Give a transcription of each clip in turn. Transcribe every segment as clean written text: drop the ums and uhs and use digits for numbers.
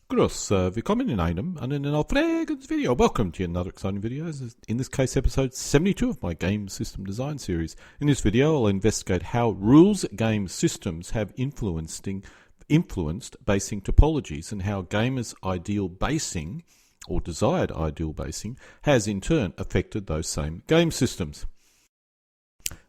Grüß, willkommen in einem aufregendes video. Welcome to another exciting video, in this case episode 72 of my game system design series. In this video I'll investigate how rules game systems have influenced basing topologies and how gamers' ideal basing, or desired ideal basing, has in turn affected those same game systems.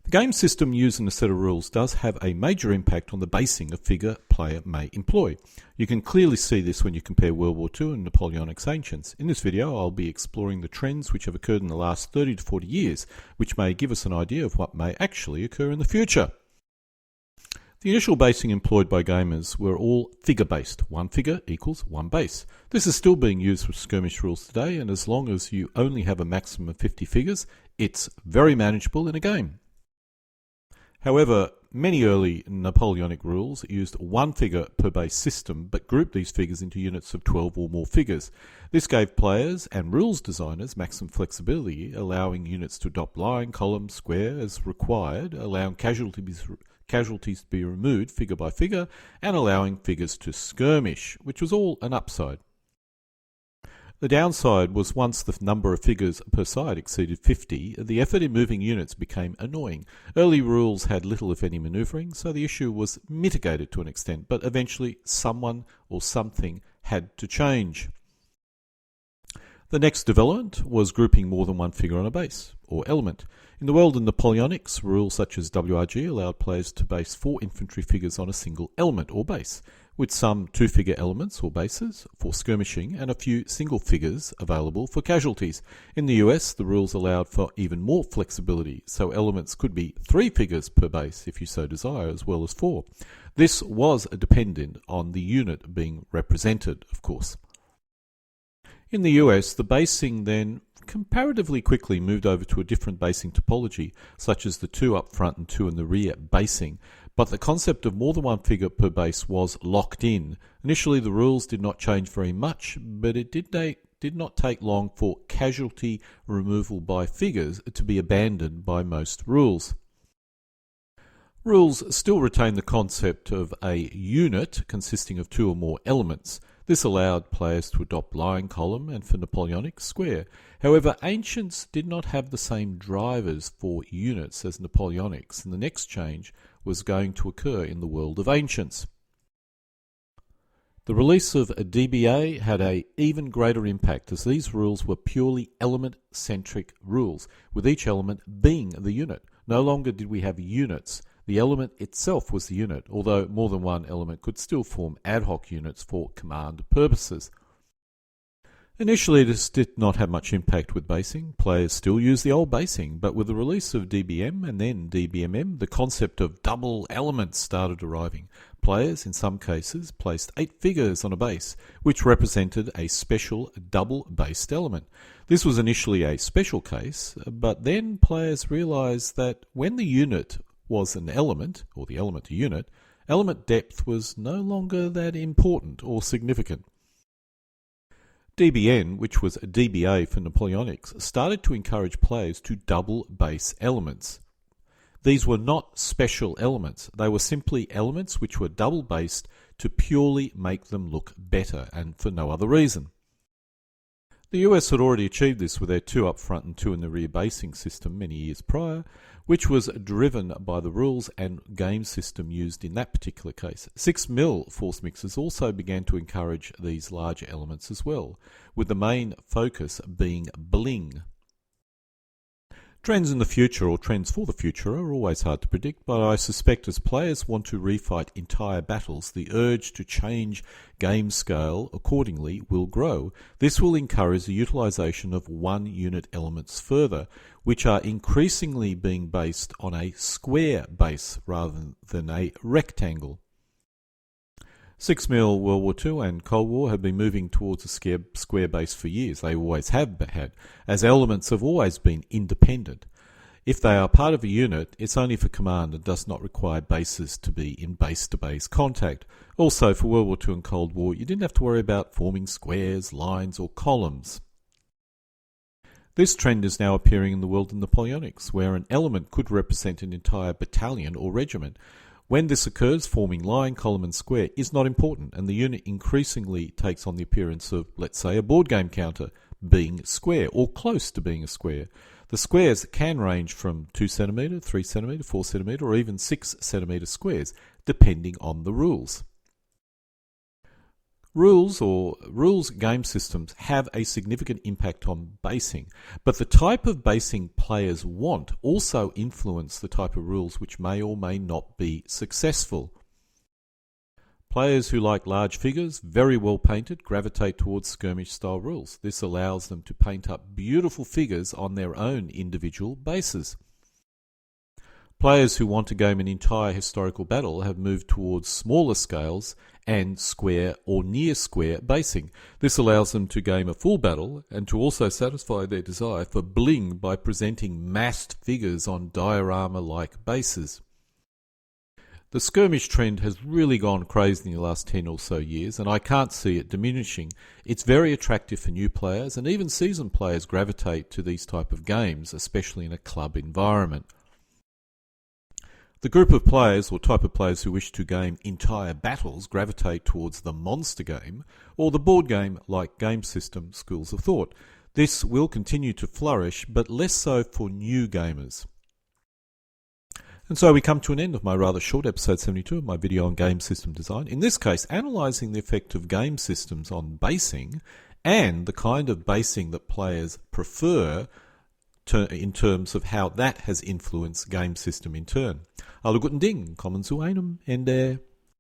The game system used in a set of rules does have a major impact on the basing a figure player may employ. You can clearly see this when you compare World War II and Napoleonic's ancients. In this video I'll be exploring the trends which have occurred in the last 30 to 40 years, which may give us an idea of what may actually occur in the future. The initial basing employed by gamers were all figure-based. One figure equals one base. This is still being used for skirmish rules today, and as long as you only have a maximum of 50 figures, it's very manageable in a game. However, many early Napoleonic rules used one figure per base system, but grouped these figures into units of 12 or more figures. This gave players and rules designers maximum flexibility, allowing units to adopt line, column, square as required, allowing casualties to be removed figure by figure, and allowing figures to skirmish, which was all an upside. The downside was once the number of figures per side exceeded 50, the effort in moving units became annoying. Early rules had little if any manoeuvring, so the issue was mitigated to an extent, but eventually someone or something had to change. The next development was grouping more than one figure on a base, or element. In the world of Napoleonics, rules such as WRG allowed players to base 4 infantry figures on a single element or base, with some 2-figure elements or bases for skirmishing and a few single figures available for casualties. In the US, the rules allowed for even more flexibility, so elements could be 3 figures per base if you so desire, as well as 4. This was dependent on the unit being represented, of course. In the US, the basing then comparatively quickly moved over to a different basing topology, such as the 2 up front and 2 in the rear basing, but the concept of more than one figure per base was locked in. Initially the rules did not change very much, but it did not take long for casualty removal by figures to be abandoned by most rules. Rules still retain the concept of a unit consisting of 2 or more elements. This allowed players to adopt line, column, and for Napoleonic, square. However, ancients did not have the same drivers for units as Napoleonics, and the next change was going to occur in the world of ancients. The release of DBA had an even greater impact, as these rules were purely element-centric rules, with each element being the unit. No longer did we have units. The element itself was the unit, although more than one element could still form ad hoc units for command purposes. Initially, this did not have much impact with basing. Players still used the old basing, but with the release of DBM and then DBMM, the concept of double elements started arriving. Players, in some cases, placed 8 figures on a base, which represented a special double-based element. This was initially a special case, but then players realized that when the unit was an element, or the element a unit, element depth was no longer that important or significant. DBN, which was a DBA for Napoleonics, started to encourage players to double base elements. These were not special elements, they were simply elements which were double based to purely make them look better and for no other reason. The US had already achieved this with their 2 up front and 2 in the rear basing system many years prior, which was driven by the rules and game system used in that particular case. 6mm force mixers also began to encourage these larger elements as well, with the main focus being bling. Trends in the future, or trends for the future, are always hard to predict, but I suspect as players want to refight entire battles, the urge to change game scale accordingly will grow. This will encourage the utilization of one unit elements further, which are increasingly being based on a square base rather than a rectangle. 6mm World War II and Cold War have been moving towards a square base for years. They always have had, as elements have always been independent. If they are part of a unit, it's only for command and does not require bases to be in base-to-base contact. Also, for World War II and Cold War, you didn't have to worry about forming squares, lines, or columns. This trend is now appearing in the world of Napoleonics, where an element could represent an entire battalion or regiment. When this occurs, forming line, column and square is not important, and the unit increasingly takes on the appearance of, let's say, a board game counter being square or close to being a square. The squares can range from 2 cm, 3 cm, 4 cm or even 6 cm squares, depending on the rules. Rules game systems have a significant impact on basing, but the type of basing players want also influence the type of rules which may or may not be successful. Players who like large figures, very well painted, gravitate towards skirmish style rules. This allows them to paint up beautiful figures on their own individual bases. Players who want to game an entire historical battle have moved towards smaller scales and square or near square basing. This allows them to game a full battle and to also satisfy their desire for bling by presenting massed figures on diorama-like bases. The skirmish trend has really gone crazy in the last 10 or so years, and I can't see it diminishing. It's very attractive for new players, and even seasoned players gravitate to these type of games, especially in a club environment. The group of players or type of players who wish to game entire battles gravitate towards the monster game or the board game like game system schools of thought. This will continue to flourish, but less so for new gamers. And so we come to an end of my rather short episode 72 of my video on game system design. In this case, analysing the effect of game systems on basing and the kind of basing that players prefer in terms of how that has influenced game system in turn. Alle guten Dingen, kommen zu einem Ende.